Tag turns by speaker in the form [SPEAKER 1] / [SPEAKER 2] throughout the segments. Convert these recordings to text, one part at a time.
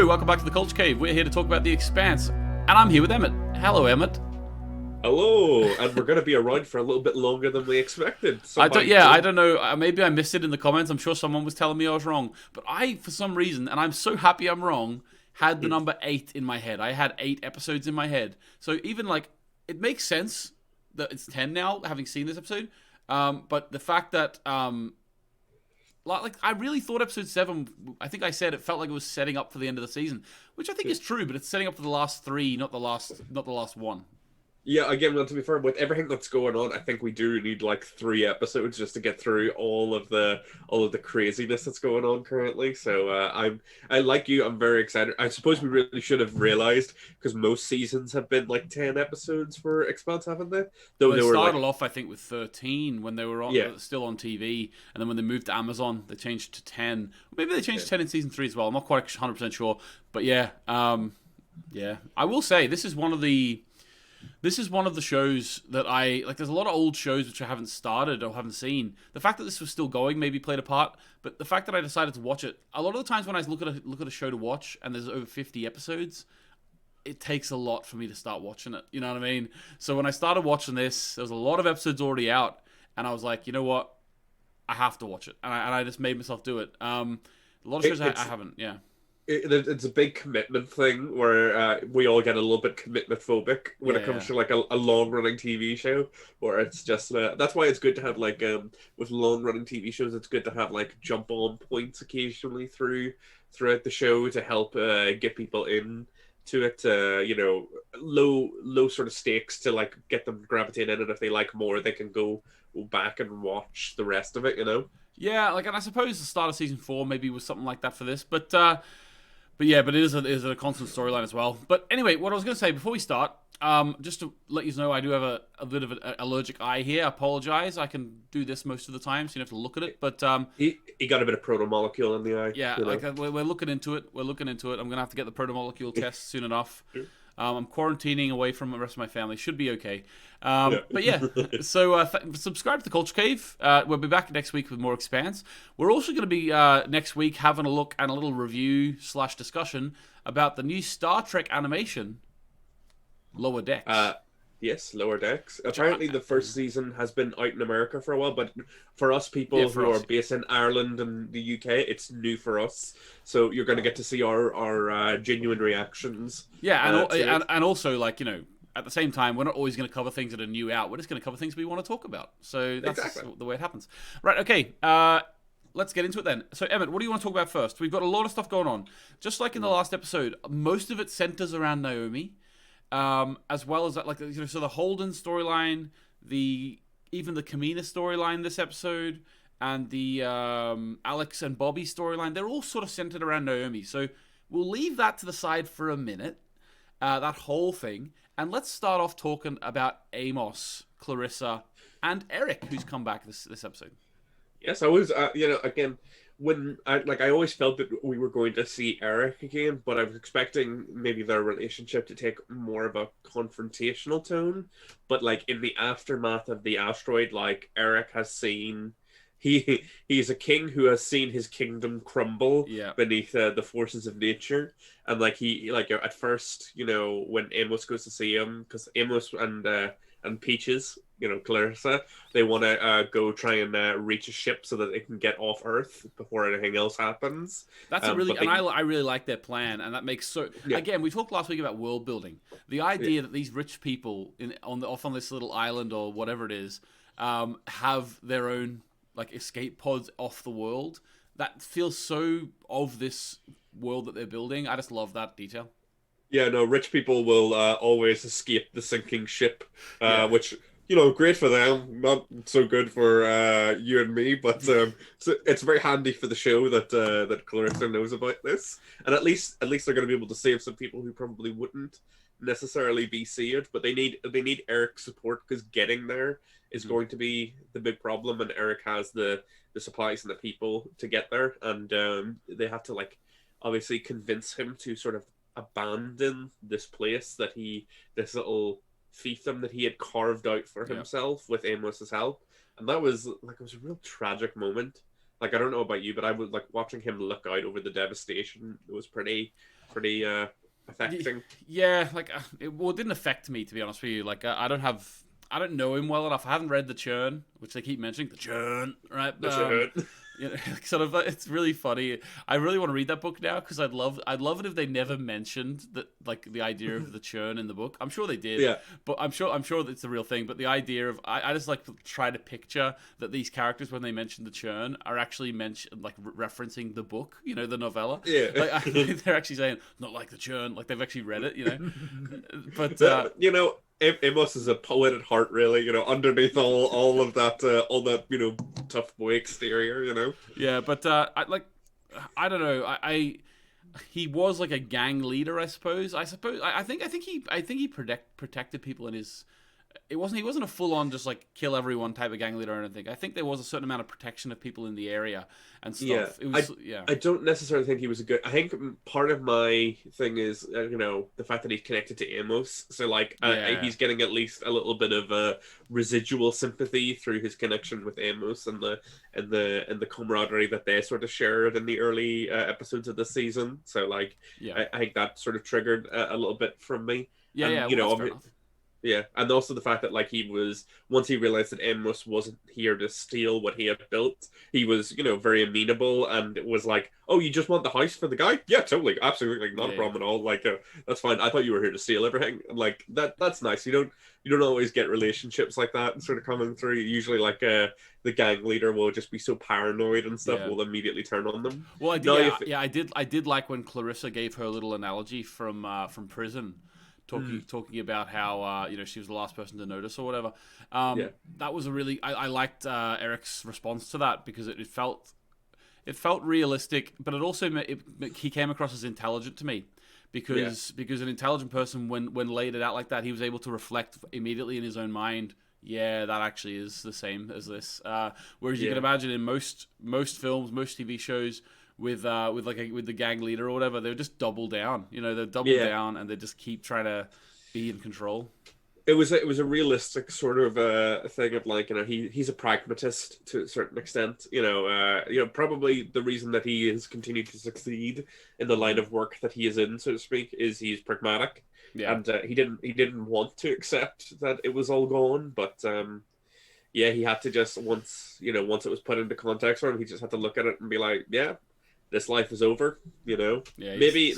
[SPEAKER 1] Hello, welcome back to the Culture Cave. We're here to talk about The Expanse, and I'm here with Emmett. Hello, Emmett.
[SPEAKER 2] Hello, and we're going to be around for a little bit longer than we expected.
[SPEAKER 1] I don't know. Maybe I missed it in the comments. I'm sure someone was telling me I was wrong, but I, for some reason, and I'm so happy I'm wrong, had the number 8 in my head. I had 8 episodes in my head. So even like it makes sense that it's 10 now, having seen this episode. But the fact that like I really thought episode 7, I think I said it felt like it was setting up for the end of the season, which I think is true, but it's setting up for the last 3, not the last one.
[SPEAKER 2] Yeah, again, well, to be fair, with everything that's going on, I think we do need like 3 episodes just to get through all of the craziness that's going on currently. So I like you. I'm very excited. I suppose we really should have realized because most seasons have been like 10 episodes for Expanse, haven't they?
[SPEAKER 1] Though they started off, I think, with 13 when they were still on TV, and then when they moved to Amazon, they changed to 10. Maybe they changed to 10 in season 3 as well. I'm not quite 100% sure, but yeah, I will say this is one of the shows that I like. There's a lot of old shows which I haven't started or haven't seen. The fact that this was still going maybe played a part, but the fact that I decided to watch it, a lot of the times when I look at a show to watch and there's over 50 episodes, it takes a lot for me to start watching it. You know what I mean? So when I started watching this, there was a lot of episodes already out, and I was like, you know what, I have to watch it, and I just made myself do it. A lot of shows I haven't. Yeah.
[SPEAKER 2] It's a big commitment thing where we all get a little bit commitment phobic when it comes to like a long running TV show, where it's just that's why it's good to have like with long running TV shows, it's good to have like jump on points occasionally throughout the show to help get people in to it, low sort of stakes to like get them gravitating in, and if they like more they can go back and watch the rest of it, you know.
[SPEAKER 1] Yeah, like, and I suppose the start of season 4 maybe was something like that for this, but it is a constant storyline as well. But anyway, what I was going to say before we start, just to let you know, I do have a bit of an allergic eye here. I apologize. I can do this most of the time, so you don't have to look at it. But
[SPEAKER 2] he got a bit of protomolecule in the eye.
[SPEAKER 1] Yeah, like we're looking into it. I'm going to have to get the protomolecule test soon enough. I'm quarantining away from the rest of my family. Should be okay. But yeah, so subscribe to the Culture Cave. We'll be back next week with more Expanse. We're also going to be next week having a look and a little review / discussion about the new Star Trek animation, Lower Decks.
[SPEAKER 2] Yes, Lower Decks. Apparently the first season has been out in America for a while, but for us people who are based in Ireland and the UK, it's new for us. So you're going to get to see our genuine reactions.
[SPEAKER 1] Yeah, and also, like, you know, at the same time, we're not always going to cover things that are new out. We're just going to cover things we want to talk about. So that's the way it happens. Right, okay. Let's get into it then. So, Emmett, what do you want to talk about first? We've got a lot of stuff going on. Just like in the last episode, most of it centers around Naomi. As well as that, like, you know, so the Holden storyline, even the Kamina storyline this episode, and the Alex and Bobby storyline, they're all sort of centered around Naomi. So we'll leave that to the side for a minute, that whole thing, and let's start off talking about Amos, Clarissa, and Eric, who's come back this episode.
[SPEAKER 2] Yes, I was, again, when I always felt that we were going to see Eric again, but I was expecting maybe their relationship to take more of a confrontational tone. But like in the aftermath of the asteroid, like Eric has seen, he's a king who has seen his kingdom crumble beneath the forces of nature, and like he like at first, you know, when Amos goes to see him, because Amos and Peaches, you know, Clarissa, they want to go try and reach a ship so that they can get off Earth before anything else happens.
[SPEAKER 1] That's I really like their plan, and that makes Again, we talked last week about world building. The idea that these rich people off on this little island or whatever it is, have their own like escape pods off the world. That feels so of this world that they're building. I just love that detail.
[SPEAKER 2] Yeah, no, rich people will always escape the sinking ship, which, you know, great for them, not so good for you and me, but so it's very handy for the show that Clarissa knows about this, and at least they're going to be able to save some people who probably wouldn't necessarily be saved, but they need Eric's support, because getting there is going to be the big problem, and Eric has the supplies and the people to get there, and they have to like obviously convince him to sort of abandon this place this little fiefdom that he had carved out for himself with Amos's help. And that was like, it was a real tragic moment. Like, I don't know about you, but I was like watching him look out over the devastation. It was pretty pretty affecting.
[SPEAKER 1] Yeah, like it didn't affect me, to be honest with you. Like I don't know him well enough. I haven't read the Churn, which they keep mentioning, the Churn, right?
[SPEAKER 2] The Churn.
[SPEAKER 1] You know, sort of, it's really funny. I really want to read that book now because I'd love it if they never mentioned that, like, the idea of the Churn in the book. I'm sure they did,
[SPEAKER 2] yeah.
[SPEAKER 1] But I'm sure it's a real thing. But the idea of I just like to try to picture that these characters, when they mention the Churn, are actually referencing the book, you know, the novella.
[SPEAKER 2] Yeah,
[SPEAKER 1] like, they're actually saying not like the Churn, like they've actually read it, you know. But
[SPEAKER 2] you know, Amos is a poet at heart, really. You know, underneath all of that, all that, you know, tough boy exterior, you know.
[SPEAKER 1] Yeah, but I don't know. He was like a gang leader, I suppose. I think he protected people in his. He wasn't a full on just like kill everyone type of gang leader or anything. I think there was a certain amount of protection of people in the area and stuff.
[SPEAKER 2] I don't necessarily think he was a good. I think part of my thing is you know, the fact that he's connected to Amos, so like he's getting at least a little bit of residual sympathy through his connection with Amos and the camaraderie that they sort of shared in the early episodes of the season. So like I think that sort of triggered a little bit from me. You know. Yeah, and also the fact that like once he realized that Amos wasn't here to steal what he had built, he was, you know, very amenable and was like, "Oh, you just want the house for the guy? Yeah, totally, absolutely, not a problem at all. Like, that's fine. I thought you were here to steal everything. Like that's nice. You don't always get relationships like that sort of coming through. Usually, like the gang leader will just be so paranoid and stuff, will immediately turn on them.
[SPEAKER 1] Well, I did like when Clarissa gave her little analogy from prison. Talking about how you know, she was the last person to notice or whatever. That was a really I liked Eric's response to that because it felt realistic, but it also he came across as intelligent to me because an intelligent person when laid it out like that, he was able to reflect immediately in his own mind. Yeah, that actually is the same as this. Whereas you can imagine in most films, most TV shows, with the gang leader or whatever, they would just double down. You know, they double down and they just keep trying to be in control.
[SPEAKER 2] It was a realistic sort of thing of like, you know, he's a pragmatist to a certain extent. You know, probably the reason that he has continued to succeed in the line of work that he is in, so to speak, is he's pragmatic. Yeah. And he didn't want to accept that it was all gone, but he had to just once it was put into context for him, he just had to look at it and be like, yeah, this life is over, you know. Yeah, maybe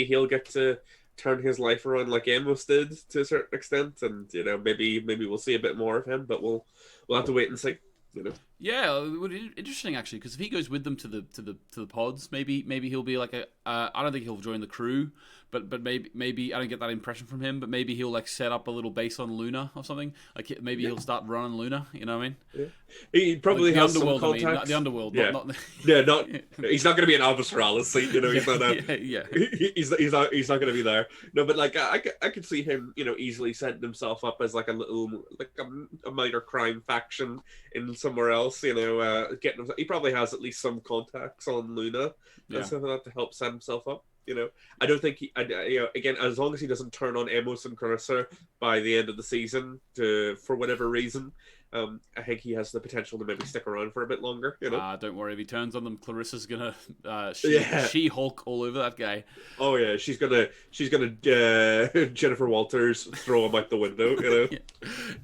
[SPEAKER 2] he'll get to turn his life around like Amos did to a certain extent, and you know, maybe we'll see a bit more of him, but we'll have to wait and see, you know.
[SPEAKER 1] Yeah, it would be interesting actually, because if he goes with them to the pods, maybe he'll be like I don't think he'll join the crew, but maybe I don't get that impression from him, but maybe he'll like set up a little base on Luna or something. Like maybe he'll start running Luna, you know what I mean?
[SPEAKER 2] Yeah. He probably
[SPEAKER 1] like
[SPEAKER 2] has some contacts.
[SPEAKER 1] I mean, not the underworld.
[SPEAKER 2] Yeah, he's not going to be an Alvis Morales seat, you know. He's not. He's not going to be there. No, but like I could see him, you know, easily setting himself up as like a little a minor crime faction in somewhere else, you know. He probably has at least some contacts on Luna and stuff like that to help set himself up. You know, I don't think again, as long as he doesn't turn on Amos and Clarissa by the end of the season for whatever reason, I think he has the potential to maybe stick around for a bit longer. You know,
[SPEAKER 1] don't worry, if he turns on them, Clarissa's gonna She-Hulk all over that guy.
[SPEAKER 2] Oh yeah, she's gonna Jennifer Walters throw him out the window. You know,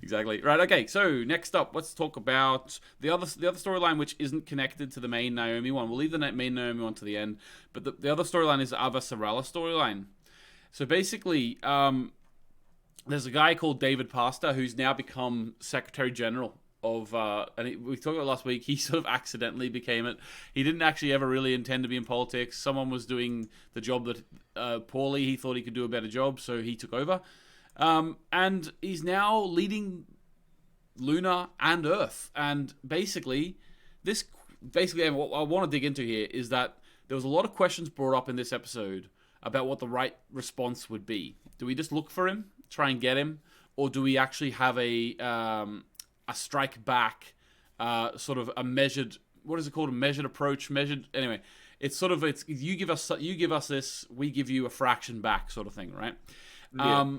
[SPEAKER 1] exactly right. Okay, so next up, let's talk about the other storyline, which isn't connected to the main Naomi one. We'll leave the main Naomi one to the end, but the other storyline is the Ava Sarala storyline. So basically, there's a guy called David Pastor who's now become Secretary General of, we talked about last week, he sort of accidentally became it. He didn't actually ever really intend to be in politics. Someone was doing the job that poorly. He thought he could do a better job, so he took over. And he's now leading Luna and Earth. And basically, what I want to dig into here is that there was a lot of questions brought up in this episode about what the right response would be. Do we just look for him, try and get him, or do we actually have a strike back, sort of a measured, what is it called, a measured approach, anyway, it's you give us this, we give you a fraction back sort of thing, right? Yeah.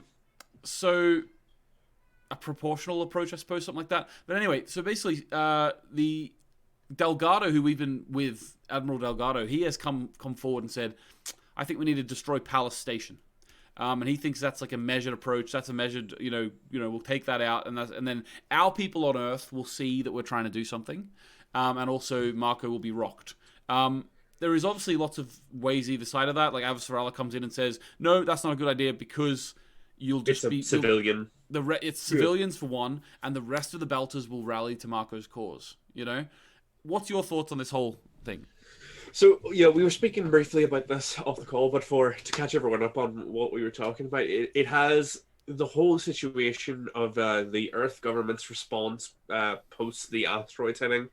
[SPEAKER 1] So a proportional approach, I suppose, something like that. But anyway, so basically the Delgado, who we've been with, Admiral Delgado, he has come forward and said, I think we need to destroy Palace Station. And he thinks that's like a measured approach. That's a measured, we'll take that out, and then our people on Earth will see that we're trying to do something, and also Marco will be rocked. There is obviously lots of ways either side of that. Like Avasarala comes in and says, "No, that's not a good idea because you'll just be
[SPEAKER 2] civilian.
[SPEAKER 1] It's civilians for one, and the rest of the Belters will rally to Marco's cause." What's your thoughts on this whole thing?
[SPEAKER 2] So, yeah, we were speaking briefly about this off the call, but to catch everyone up on what we were talking about, it has the whole situation of the Earth government's response post the asteroid hitting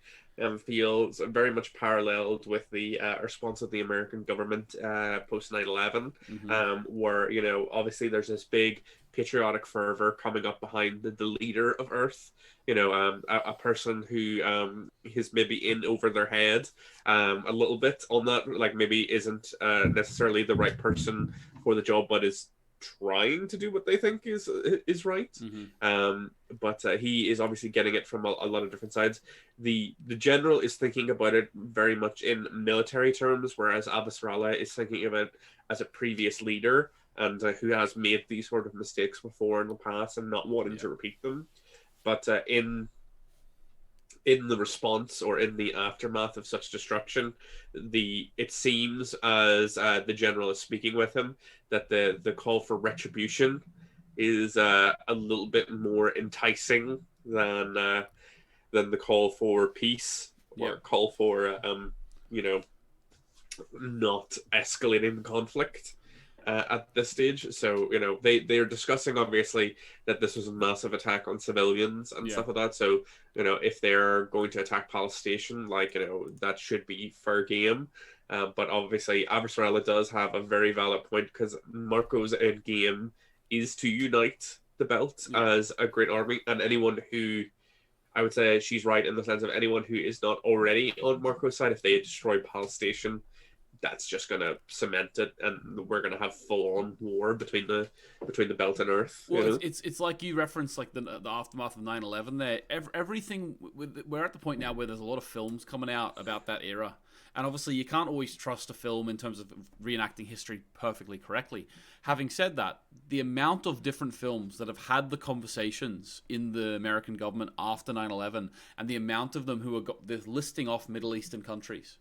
[SPEAKER 2] feels very much paralleled with the response of the American government post 9/11, where, obviously there's this big patriotic fervor coming up behind the leader of Earth, a person who is maybe in over their head a little bit on that, like maybe isn't necessarily the right person for the job, but is trying to do what they think is right. But he is obviously getting it from a lot of different sides. The general is thinking about it very much in military terms, whereas Avasarala is thinking of it as a previous leader and who has made these sort of mistakes before in the past and not wanting to repeat them. But in the response or in the aftermath of such destruction, it seems as the general is speaking with him that the call for retribution is a little bit more enticing than the call for peace or call for not escalating the conflict at this stage. So they are discussing obviously that this was a massive attack on civilians and stuff like that. So if they're going to attack Palace Station, that should be fair game. But obviously Avasarala does have a very valid point, because Marco's end game is to unite the belt as a great army, and anyone who, I would say she's right in the sense of anyone who is not already on Marco's side, if they destroy Palace Station, that's just going to cement it, and we're going to have full-on war between the belt and Earth.
[SPEAKER 1] Well, it's like you referenced, like the aftermath of 9/11 there. Everything, we're at the point now where there's a lot of films coming out about that era. And obviously you can't always trust a film in terms of reenacting history perfectly correctly. Having said that, the amount of different films that have had the conversations in the American government after 9/11, and the amount of them who are they're listing off Middle Eastern countries.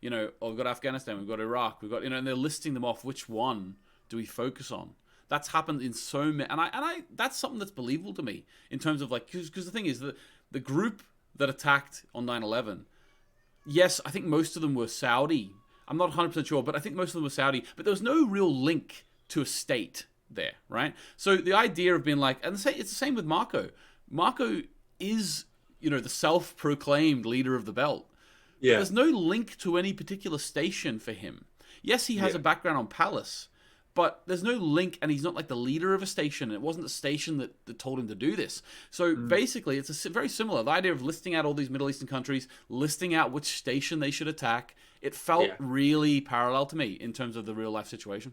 [SPEAKER 1] We've got Afghanistan, we've got Iraq, we've got, and they're listing them off. Which one do we focus on? That's happened in so many, and I that's something that's believable to me in terms of because the thing is that the group that attacked on 9/11, yes, I think most of them were Saudi. I'm not 100% sure, but I think most of them were Saudi. But there was no real link to a state there, right? So the idea of being like, and it's the same with Marco. Marco is, the self-proclaimed leader of the belt. Yeah. There's no link to any particular station for him. Yes, he has a background on Palace, but there's no link, and he's not like the leader of a station. It wasn't the station that told him to do this. So basically, it's very similar. The idea of listing out all these Middle Eastern countries, listing out which station they should attack, it felt really parallel to me in terms of the real-life situation.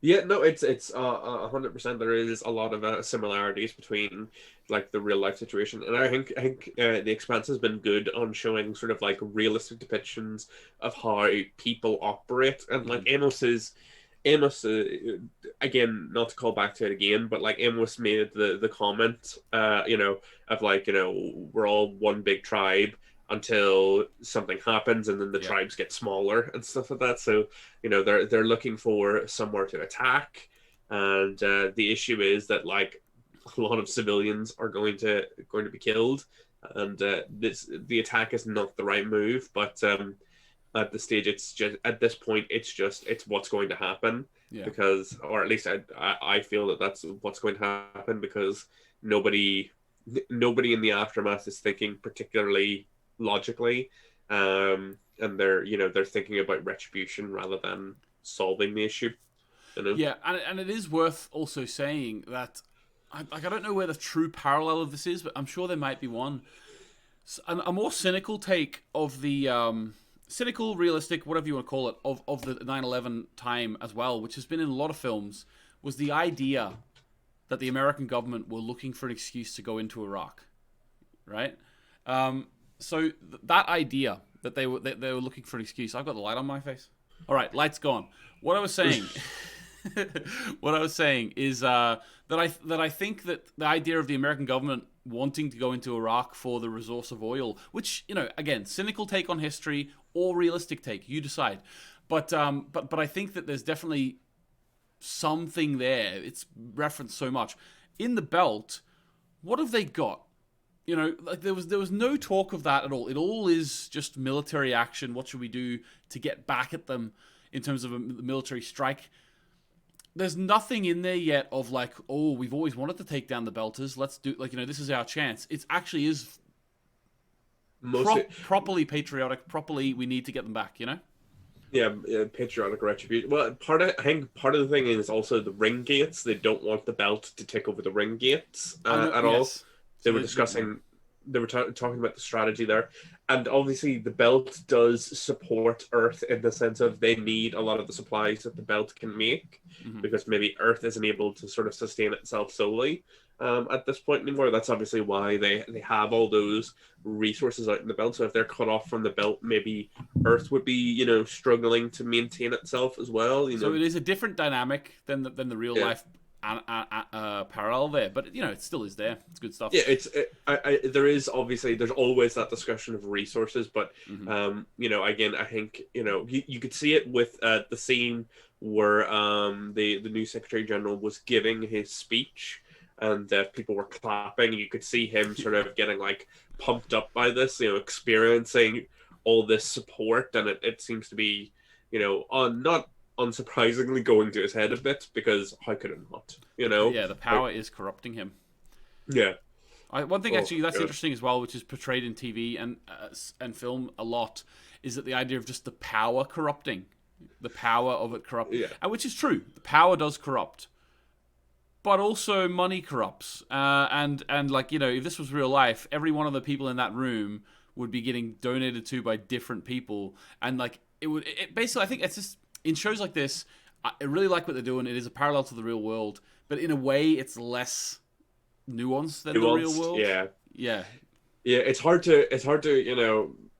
[SPEAKER 2] Yeah, no, it's 100%. There is a lot of similarities between like the real life situation, and I think the Expanse has been good on showing sort of like realistic depictions of how people operate, and like Amos, again, not to call back to it again, but like Amos made the comment, of like we're all one big tribe until something happens, and then the tribes get smaller and stuff like that. So they're looking for somewhere to attack, and the issue is that like a lot of civilians are going to be killed, and the attack is not the right move. But at the stage, it's what's going to happen, because, or at least I feel that that's what's going to happen, because nobody in the aftermath is thinking particularly logically, and they're thinking about retribution rather than solving the issue.
[SPEAKER 1] Yeah, and it is worth also saying that I don't know where the true parallel of this is, but I'm sure there might be one. A more cynical take of the cynical, realistic, whatever you want to call it, of the 9/11 time as well, which has been in a lot of films, was the idea that the American government were looking for an excuse to go into Iraq, right? So that idea that they were looking for an excuse. I've got the light on my face. All right, lights gone. What I was saying, what I was saying is that I think that the idea of the American government wanting to go into Iraq for the resource of oil, which, again, cynical take on history or realistic take, you decide. But I think that there's definitely something there. It's referenced so much in the belt. What have they got? Like there was no talk of that at all. It all is just military action. What should we do to get back at them in terms of a military strike? There's nothing in there yet of like, oh, we've always wanted to take down the Belters. Let's do, like, this is our chance. It actually is properly patriotic. Properly, we need to get them back.
[SPEAKER 2] Yeah, patriotic retribution. Well, I think part of the thing is also the ring gates. They don't want the belt to take over the ring gates at all. They were discussing, they were talking about the strategy there. And obviously the belt does support Earth in the sense of they need a lot of the supplies that the belt can make, because maybe Earth isn't able to sort of sustain itself solely at this point anymore. That's obviously why they have all those resources out in the belt. So if they're cut off from the belt, maybe Earth would be, struggling to maintain itself as well.
[SPEAKER 1] So it is a different dynamic than the real life parallel there, but it still is there. It's good stuff.
[SPEAKER 2] Yeah, there is obviously, there's always that discussion of resources, but again, I think you could see it with the scene where the new Secretary General was giving his speech, and people were clapping. You could see him sort of getting like pumped up by this, experiencing all this support, and it seems to be not unsurprisingly going to his head a bit, because how could it not?
[SPEAKER 1] Yeah, the power is corrupting him.
[SPEAKER 2] Yeah.
[SPEAKER 1] One thing actually that's interesting as well, which is portrayed in TV and film a lot, is that the idea of just the power corrupting, the power of it corrupting, which is true. The power does corrupt, but also money corrupts. And like if this was real life, every one of the people in that room would be getting donated to by different people, and like it basically, I think it's just. In shows like this, I really like what they're doing. It is a parallel to the real world, but in a way, it's less nuanced than the real world.
[SPEAKER 2] Yeah. It's hard to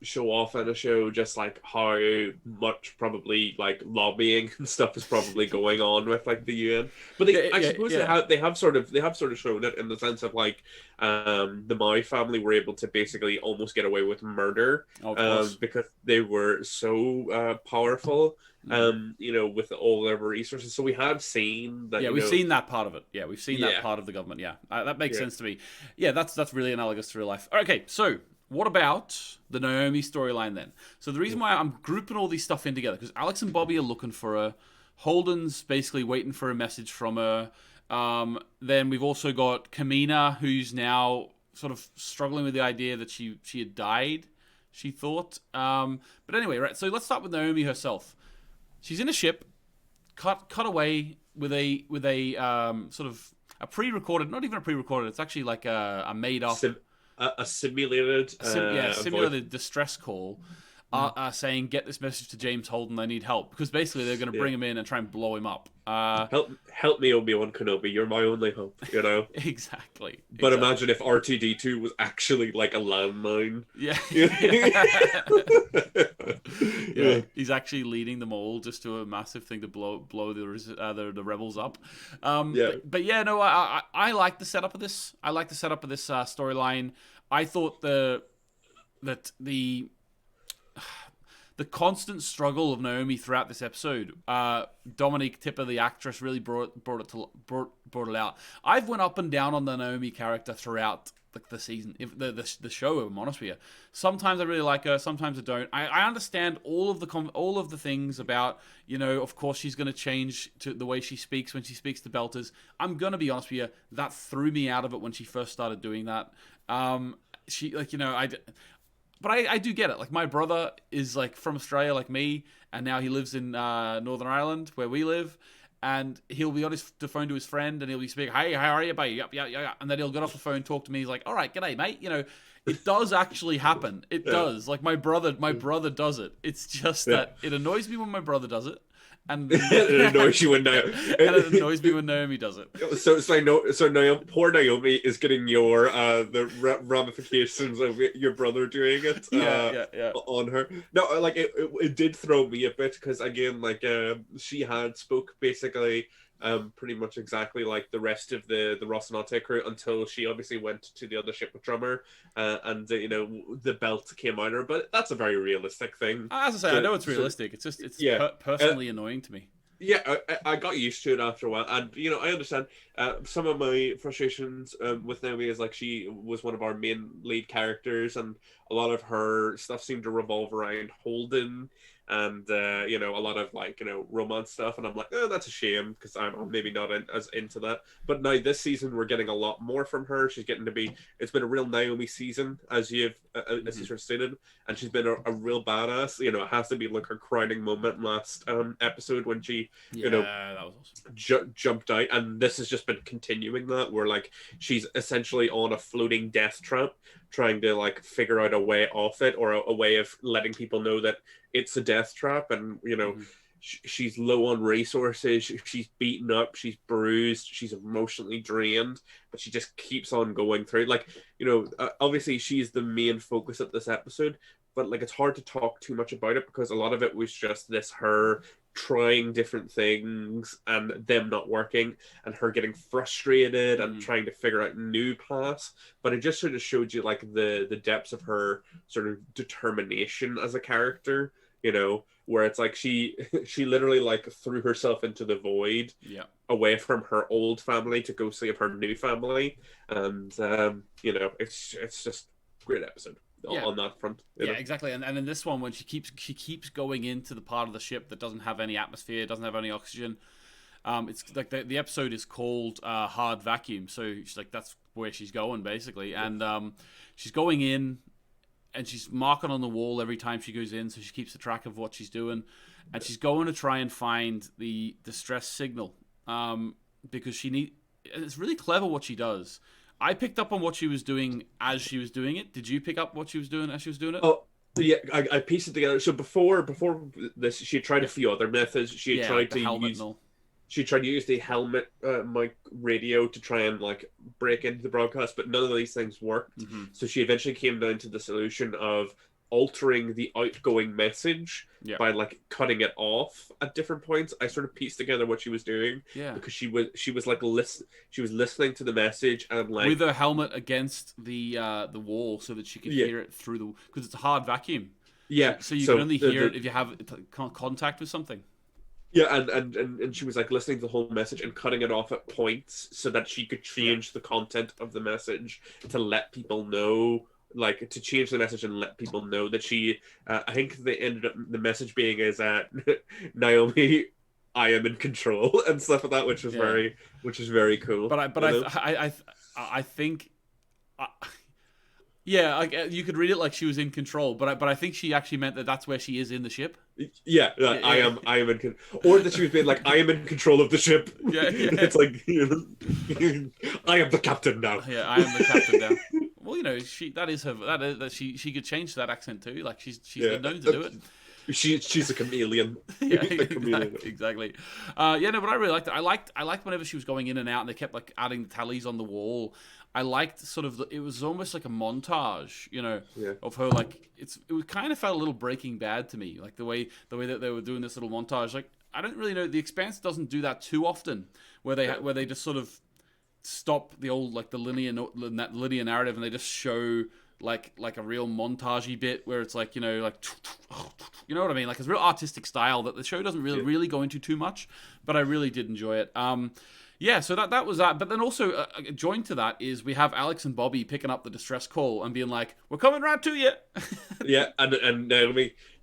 [SPEAKER 2] show off in a show just like how much probably like lobbying and stuff is probably going on with like the UN. But I suppose they have sort of shown it in the sense of like the Mao family were able to basically almost get away with murder because they were so powerful. With all their resources. So we have seen that.
[SPEAKER 1] Yeah, we've seen that part of it. Yeah, we've seen that part of the government. Yeah, that makes sense to me. Yeah, that's really analogous to real life. Okay, so what about the Naomi storyline then? So the reason why I'm grouping all these stuff in together, because Alex and Bobby are looking for her. Holden's basically waiting for a message from her. Then we've also got Kamina, who's now sort of struggling with the idea that she had died, she thought. But anyway, right. So let's start with Naomi herself. She's in a ship, cut away with a sort of a pre-recorded, not even a pre-recorded. It's actually like a made-up,
[SPEAKER 2] a simulated,
[SPEAKER 1] simulated distress call, saying, "Get this message to James Holden. I need help," because basically they're going to bring him in and try and blow him up.
[SPEAKER 2] Help me, Obi-Wan Kenobi. You're my only hope.
[SPEAKER 1] Exactly.
[SPEAKER 2] But imagine if R2-D2 was actually like a landmine.
[SPEAKER 1] Yeah. He's actually leading them all just to a massive thing to blow the rebels up. But yeah, no, I like the setup of this. I like the setup of this storyline. I thought that the constant struggle of Naomi throughout this episode, Dominique Tipper, the actress, really brought it out. I've went up and down on the Naomi character throughout the season, the show. If I'm honest with you, sometimes I really like her, sometimes I don't. I understand all of the things about, of course she's going to change to the way she speaks when she speaks to Belters. I'm going to be honest with you, that threw me out of it when she first started doing that. But I do get it. Like, my brother is like from Australia like me, and now he lives in Northern Ireland where we live, and he'll be on the phone to his friend, and he'll be speaking, "Hey, how are you, buddy? Yep. And then he'll get off the phone, talk to me. He's like, "All right, g'day, mate." It does actually happen. It does. Like, my brother does it. It's just that it annoys me when my brother does it, And
[SPEAKER 2] It annoys you when
[SPEAKER 1] and it annoys me when Naomi does it.
[SPEAKER 2] So Naomi, poor Naomi is getting your ramifications of your brother doing it on her. No, like it did throw me a bit because again, like she had spoke basically pretty much exactly like the rest of the Rocinante crew until she obviously went to the other ship with Drummer, and you know, the belt came out of her. But that's a very realistic thing.
[SPEAKER 1] As I say, I know it's realistic. It's just personally annoying to me.
[SPEAKER 2] Yeah, I got used to it after a while, and you know, I understand. Some of my frustrations with Naomi is like she was one of our main lead characters, and a lot of her stuff seemed to revolve around Holden, and you know, a lot of like, you know, romance stuff, and I'm like, oh, that's a shame because I'm maybe not as into that. But now this season we're getting a lot more from her. She's getting to be. It's been a real Naomi season, as you've as you sort of stated, and she's been a real badass. You know, it has to be like her crowning moment last episode when she you know,
[SPEAKER 1] that was awesome.
[SPEAKER 2] jumped out, and this has just been continuing that, where like she's essentially on a floating death trap, trying to like figure out a way off it, or a way of letting people know that it's a death trap, and you know, she's low on resources, she's beaten up, she's bruised, she's emotionally drained, but she just keeps on going through. Like, you know, obviously she's the main focus of this episode, but like it's hard to talk too much about it because a lot of it was just this her trying different things and them not working, and her getting frustrated and trying to figure out new paths. But it just sort of showed you like the depths of her sort of determination as a character, you know, where it's like she literally like threw herself into the void, away from her old family to go save her new family, and you know, it's just a great episode on that front.
[SPEAKER 1] Yeah, exactly. And in this one, when she keeps going into the part of the ship that doesn't have any atmosphere, doesn't have any oxygen. It's like the episode is called Hard Vacuum. So she's like, that's where she's going basically, and she's going in, and she's marking on the wall every time she goes in, so she keeps the track of what she's doing, and she's going to try and find the distress signal, because it's really clever what she does. I picked up on what she was doing as she was doing it. Did you pick up what she was doing as she was doing it?
[SPEAKER 2] Oh, yeah, I pieced it together. So before this, she had tried a few other methods. She had tried to use the helmet mic radio to try and like break into the broadcast, but none of these things worked. So she eventually came down to the solution of altering the outgoing message by like cutting it off at different points. I sort of pieced together what she was doing, because she was like she was listening to the message and like
[SPEAKER 1] with her helmet against the wall so that she could hear it through because it's a hard vacuum. So you can only hear it if you have contact with something.
[SPEAKER 2] Yeah, and she was like listening to the whole message and cutting it off at points so that she could change the content of the message to let people know, like to change the message and let people know that she. I think they ended up the message being is Naomi, I am in control and stuff like that, which is very cool.
[SPEAKER 1] But I think. Yeah, you could read it like she was in control, but I think she actually meant that that's where she is in the ship.
[SPEAKER 2] Yeah, I am in control, or that she was being like, I am in control of the ship. It's like, you know, I am the captain now.
[SPEAKER 1] Yeah, I am the captain now. Well, you know, she could change that accent too. Like she's been known to do it.
[SPEAKER 2] She's a chameleon.
[SPEAKER 1] Exactly. But I really liked it. I liked whenever she was going in and out, and they kept like adding the tallies on the wall. I liked sort of it was almost like a montage, you know, of her. Like it kind of felt a little Breaking Bad to me, like the way that they were doing this little montage. Like I don't really know. The Expanse doesn't do that too often, where they just sort of stop the old like the linear narrative and they just show like a real montagey bit where it's like, you know, like, you know what I mean? Like it's a real artistic style that the show doesn't really go into too much, but I really did enjoy it. So that was that. But then also joined to that is we have Alex and Bobby picking up the distress call and being like, "We're coming round to you."
[SPEAKER 2] and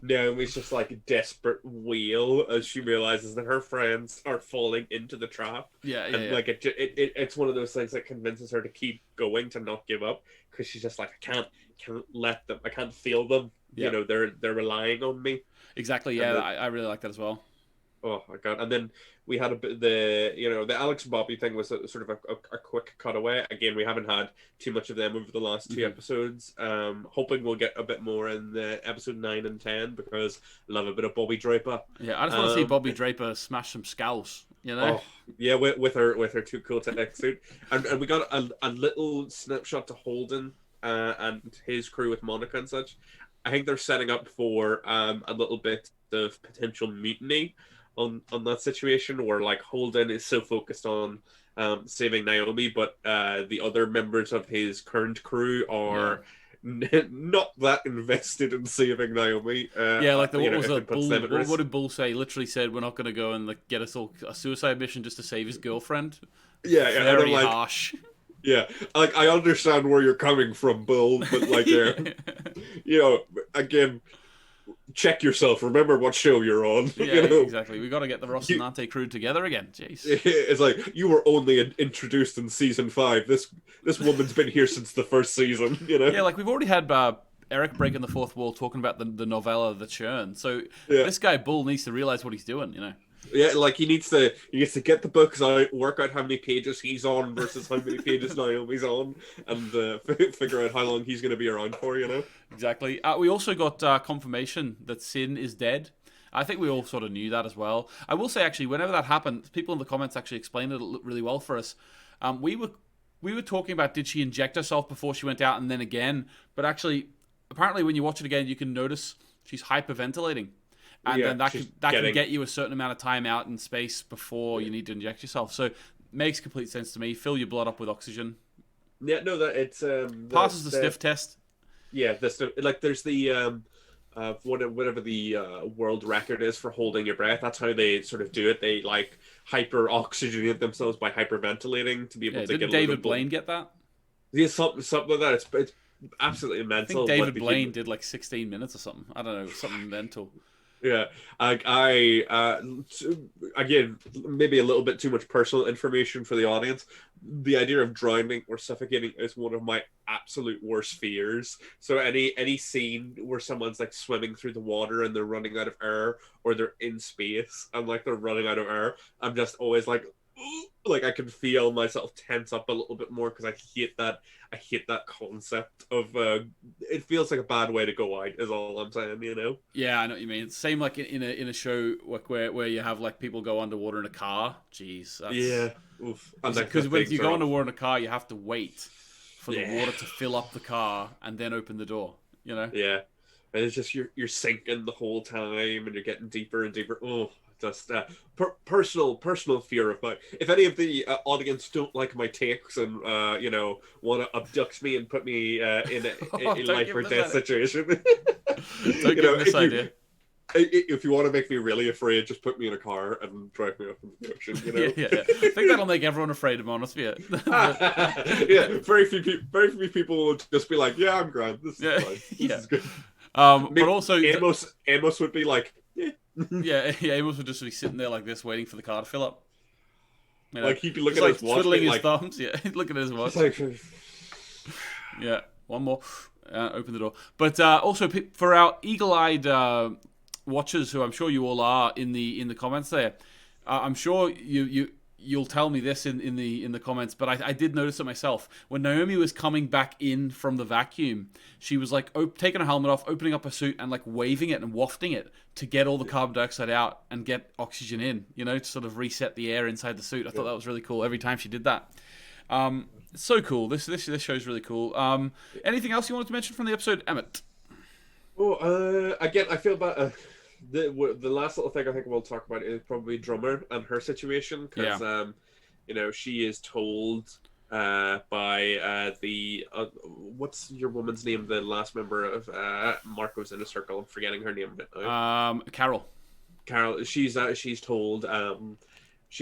[SPEAKER 2] Naomi's just like a desperate wail as she realizes that her friends are falling into the trap. Like it's one of those things that convinces her to keep going, to not give up, because she's just like, I can't let them. I can't feel them. You know, they're relying on me.
[SPEAKER 1] Exactly. Yeah, I really like that as well.
[SPEAKER 2] Oh my god! And then we had a bit the Alex and Bobby thing was sort of a quick cutaway. Again, we haven't had too much of them over the last two episodes. Hoping we'll get a bit more in the episode 9 and 10 because I love a bit of Bobby Draper.
[SPEAKER 1] Yeah, I just want to see Bobby Draper smash some skulls. You know?
[SPEAKER 2] Oh yeah, with her too cool tech suit, and we got a little snapshot to Holden and his crew with Monica and such. I think they're setting up for a little bit of potential mutiny on that situation where like Holden is so focused on saving Naomi, but the other members of his current crew are not that invested in saving Naomi.
[SPEAKER 1] Like what did Bull say? He literally said we're not going to go and like get us all a suicide mission just to save his girlfriend. Very harsh.
[SPEAKER 2] Yeah, like I understand where you're coming from, Bull, but like, again, check yourself. Remember what show you're on.
[SPEAKER 1] Yeah, exactly. We got to get the Ross and Nante crew together again. Jeez,
[SPEAKER 2] it's like you were only introduced in season 5. This woman's been here since the first season.
[SPEAKER 1] Yeah, like we've already had Eric breaking the fourth wall, talking about the novella The Churn. So this guy Bull needs to realize what he's doing.
[SPEAKER 2] Yeah, like he needs to get the books out, work out how many pages he's on versus how many pages Naomi's on, and figure out how long he's going to be around for.
[SPEAKER 1] Exactly. We also got confirmation that Sin is dead. I think we all sort of knew that as well. I will say, actually, whenever that happened, people in the comments actually explained it really well for us. We were talking about, did she inject herself before she went out and then again? But actually, apparently when you watch it again, you can notice she's hyperventilating. And then that can get you a certain amount of time out in space before you need to inject yourself. So makes complete sense to me. Fill your blood up with oxygen.
[SPEAKER 2] Yeah, no, that it's
[SPEAKER 1] passes the sniff test.
[SPEAKER 2] Yeah, like there's the whatever the world record is for holding your breath. That's how they sort of do it. They like hyper oxygenate themselves by hyperventilating to be able to get.
[SPEAKER 1] Didn't David Blaine get that?
[SPEAKER 2] Yeah, something like that. It's absolutely mental.
[SPEAKER 1] I think David Blaine did like 16 minutes or something. I don't know, something mental.
[SPEAKER 2] Yeah, again, maybe a little bit too much personal information for the audience. The idea of drowning or suffocating is one of my absolute worst fears. So any scene where someone's like swimming through the water and they're running out of air, or they're in space and like they're running out of air, I'm just always like I can feel myself tense up a little bit more because I hate that concept of it feels like a bad way to go out is all I'm saying.
[SPEAKER 1] Yeah, I know what you mean. It's same like in a show like where you have like people go underwater in a car. Jeez, because when you go underwater in a car, you have to wait for the water to fill up the car and then open the door.
[SPEAKER 2] Yeah, and it's just you're sinking the whole time and you're getting deeper and deeper. Just personal fear of mine. If any of the audience don't like my takes and want to abduct me and put me in a life or death situation,
[SPEAKER 1] don't give this idea.
[SPEAKER 2] If you want to make me really afraid, just put me in a car and drive me off into the ocean.
[SPEAKER 1] Yeah. I think that'll make everyone afraid. I'm honest with you.
[SPEAKER 2] Yeah, very few people will just be like, "Yeah, I'm grand. This is fine. This is good."
[SPEAKER 1] But also,
[SPEAKER 2] Amos would be like,
[SPEAKER 1] yeah, Amos would just be sitting there like this, waiting for the car to fill up.
[SPEAKER 2] Like he'd be looking at his watch,
[SPEAKER 1] twiddling his thumbs. Yeah, looking at his watch. Yeah, one more. Open the door. But also for our eagle-eyed watchers, who I'm sure you all are in the comments there, I'm sure you'll tell me this in the comments, but I did notice it myself. When Naomi was coming back in from the vacuum, she was like taking her helmet off, opening up her suit, and like waving it and wafting it to get all the carbon dioxide out and get oxygen in, to sort of reset the air inside the suit. I thought that was really cool every time she did that. It's so cool. This show's really cool. Anything else you wanted to mention from the episode, Emmett?
[SPEAKER 2] Again, I feel about the last little thing I think we'll talk about is probably Drummer and her situation, because she is told by the what's your woman's name, the last member of Marco's Inner Circle. I'm forgetting her name now.
[SPEAKER 1] Carol.
[SPEAKER 2] She's told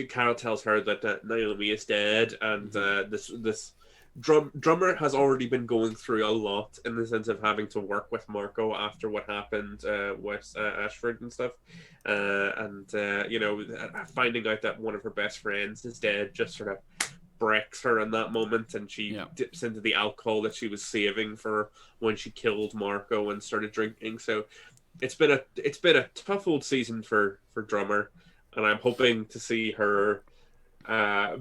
[SPEAKER 2] Carol tells her that Naomi is dead, and this Drummer has already been going through a lot in the sense of having to work with Marco after what happened with Ashford and stuff, and finding out that one of her best friends is dead just sort of breaks her in that moment, and she dips into the alcohol that she was saving for when she killed Marco and started drinking. So it's been a tough old season for Drummer. and I'm hoping to see her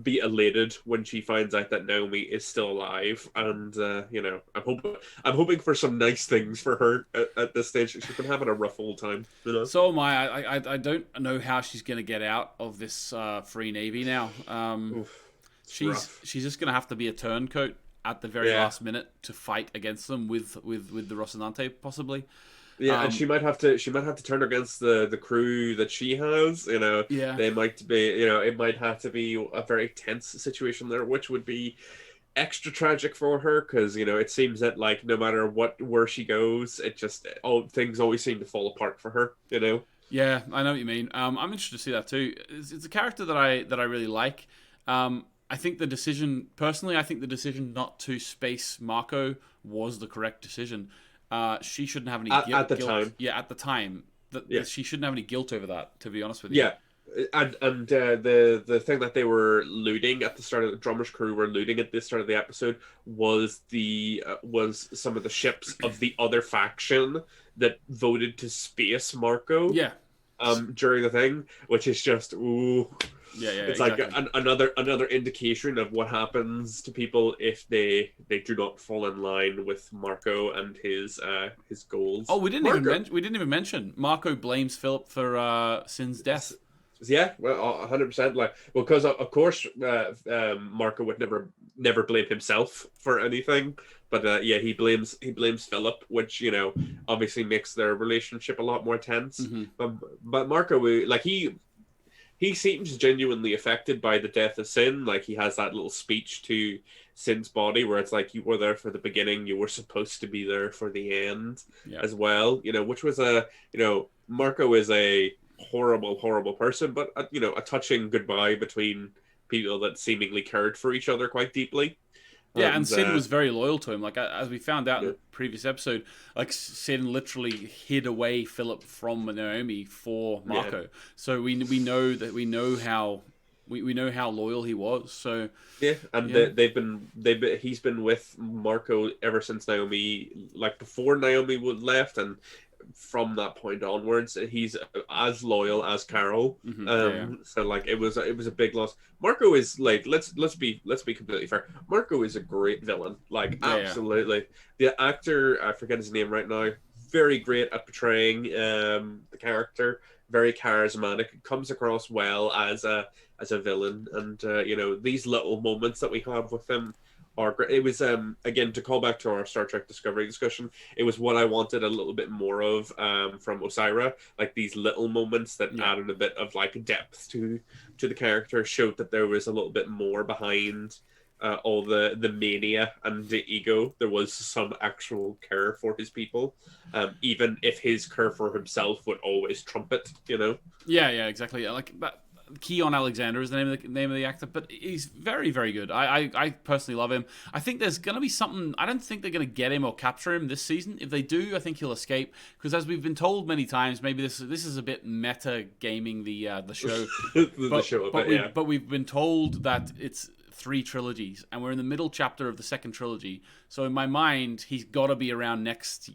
[SPEAKER 2] be elated when she finds out that Naomi is still alive. And I'm hoping for some nice things for her at this stage. She's been having a rough old time, you know.
[SPEAKER 1] So am I. I don't know how she's going to get out of this free navy now.
[SPEAKER 2] Oof, it's
[SPEAKER 1] She's
[SPEAKER 2] rough.
[SPEAKER 1] she's just going to have to be a turncoat at the very
[SPEAKER 2] Yeah.
[SPEAKER 1] last minute to fight against them with the Rocinante possibly.
[SPEAKER 2] Yeah, and
[SPEAKER 1] Um,
[SPEAKER 2] she might have to turn against the crew that she has. You know,
[SPEAKER 1] yeah,
[SPEAKER 2] they might be. You know, it might have to be a very tense situation there, which would be extra tragic for her because it seems that like no matter where she goes, it just things always seem to fall apart for her. You know.
[SPEAKER 1] yeah, I know what you mean. I'm interested to see that too. It's a character that I really like. I think the decision, personally, I think the decision not to space Marco was the correct decision. She shouldn't have any
[SPEAKER 2] At the
[SPEAKER 1] guilt.
[SPEAKER 2] time.
[SPEAKER 1] Yeah, at the time,
[SPEAKER 2] Yeah.
[SPEAKER 1] she shouldn't have any guilt over that. To be honest with you.
[SPEAKER 2] Yeah, and the thing that they were looting at the start of the drummers crew were looting at the start of the episode was was some of the ships of the other faction that voted to space Marco
[SPEAKER 1] Yeah,
[SPEAKER 2] during the thing, which is just ooh.
[SPEAKER 1] yeah,
[SPEAKER 2] It's like
[SPEAKER 1] exactly.
[SPEAKER 2] another indication of what happens to people if they do not fall in line with Marco and his goals.
[SPEAKER 1] Oh,
[SPEAKER 2] Marco,
[SPEAKER 1] we didn't even mention Marco blames Philip for Sin's death.
[SPEAKER 2] yeah, well, 100%. Like, well, because of course, Marco would never blame himself for anything, but yeah, he blames Philip, which obviously makes their relationship a lot more tense.
[SPEAKER 1] Hmm.
[SPEAKER 2] But Marco, like he seems genuinely affected by the death of Sin. Like he has that little speech to Sin's body where it's like you were there for the beginning, you were supposed to be there for the end
[SPEAKER 1] Yeah,
[SPEAKER 2] as well. Which was Marco is a horrible, horrible person, but a touching goodbye between people that seemingly cared for each other quite deeply.
[SPEAKER 1] yeah, and
[SPEAKER 2] And
[SPEAKER 1] Sin was very loyal to him. Like as we found out in
[SPEAKER 2] yeah,
[SPEAKER 1] the previous episode, like Sin literally hid away Philip from Naomi for
[SPEAKER 2] yeah,
[SPEAKER 1] Marco. So we know how we know how loyal he was. So
[SPEAKER 2] yeah, and
[SPEAKER 1] yeah,
[SPEAKER 2] he's been with Marco ever since Naomi, like before Naomi would left, and from that point onwards, he's as loyal as Carol.
[SPEAKER 1] yeah, yeah,
[SPEAKER 2] So like it was a big loss. Marco is like let's be completely fair. Marco is a great villain, like
[SPEAKER 1] yeah, yeah.
[SPEAKER 2] absolutely. The actor, I forget his name right now, very great at portraying the character. Very charismatic, comes across well as a villain, and these little moments that we have with him are great. It was again to call back to our Star Trek Discovery discussion. It was what I wanted a little bit more of from Osira, like these little moments that
[SPEAKER 1] Yeah.
[SPEAKER 2] added a bit of like depth to the character, showed that there was a little bit more behind all the mania and the ego. There was some actual care for his people, even if his care for himself would always trump it.
[SPEAKER 1] Yeah, yeah, exactly. Yeah, like that. Keon Alexander is the name of the actor, but he's very, very good. I personally love him. I think there's going to be something. I don't think they're going to get him or capture him this season. If they do, I think he'll escape because, as we've been told many times, maybe this is a bit meta gaming the show.
[SPEAKER 2] The show a bit, yeah.
[SPEAKER 1] But we've been told that it's 3 trilogies, and we're in the middle chapter of the second trilogy. So in my mind, he's got to be around next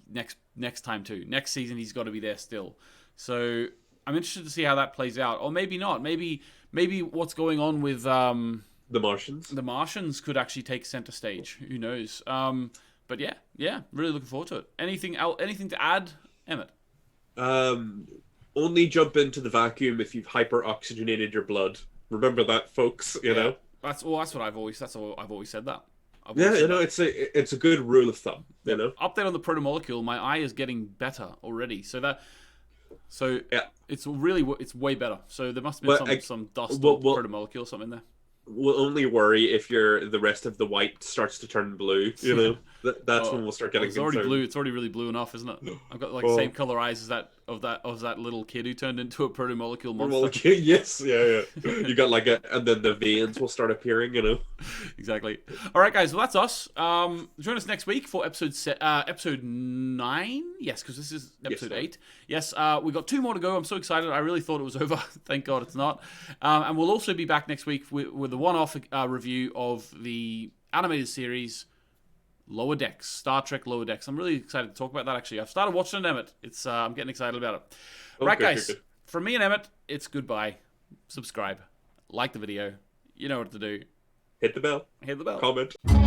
[SPEAKER 1] time too. Next season, he's got to be there still. So I'm interested to see how that plays out, or maybe not. Maybe what's going on with
[SPEAKER 2] The Martians.
[SPEAKER 1] the Martians could actually take center stage. Who knows? But yeah, really looking forward to it. Anything to add, Emmett?
[SPEAKER 2] Um, Only jump into the vacuum if you've hyper oxygenated your blood. Remember that, folks.
[SPEAKER 1] Yeah, that's what I've always. That's all I've always said that. I've
[SPEAKER 2] Yeah,
[SPEAKER 1] always said that.
[SPEAKER 2] it's a good rule of thumb.
[SPEAKER 1] Yep. Update on the protomolecule. My eye is getting better already. So
[SPEAKER 2] Yeah.
[SPEAKER 1] it's way better. So there must have been
[SPEAKER 2] Well,
[SPEAKER 1] some dust
[SPEAKER 2] well,
[SPEAKER 1] or
[SPEAKER 2] well,
[SPEAKER 1] protomolecule or something in there.
[SPEAKER 2] we'll only worry if the rest of the white starts to turn blue. That's when we'll start getting
[SPEAKER 1] It's already
[SPEAKER 2] concerned.
[SPEAKER 1] blue. It's already really blue enough, isn't it? I've got like the
[SPEAKER 2] Oh.
[SPEAKER 1] same color eyes as that little kid who turned into a protomolecule monster.
[SPEAKER 2] Molecule, yes, yeah. You got like and then the veins will start appearing.
[SPEAKER 1] Exactly. All right, guys. Well, that's us. Join us next week for episode 9. Yes, because this is episode 8. Yes, we got 2 more to go. I'm so excited. I really thought it was over. Thank God it's not. And we'll also be back next week with a one-off review of the animated series Lower Decks, Star Trek Lower Decks. I'm really excited to talk about that. Actually, I've started watching it, Emmett. I'm getting excited about it. Right,
[SPEAKER 2] Okay,
[SPEAKER 1] guys.
[SPEAKER 2] good.
[SPEAKER 1] From me and Emmett, it's goodbye. subscribe, like the video. You know what to do.
[SPEAKER 2] Hit the bell.
[SPEAKER 1] Hit the bell.
[SPEAKER 2] Comment.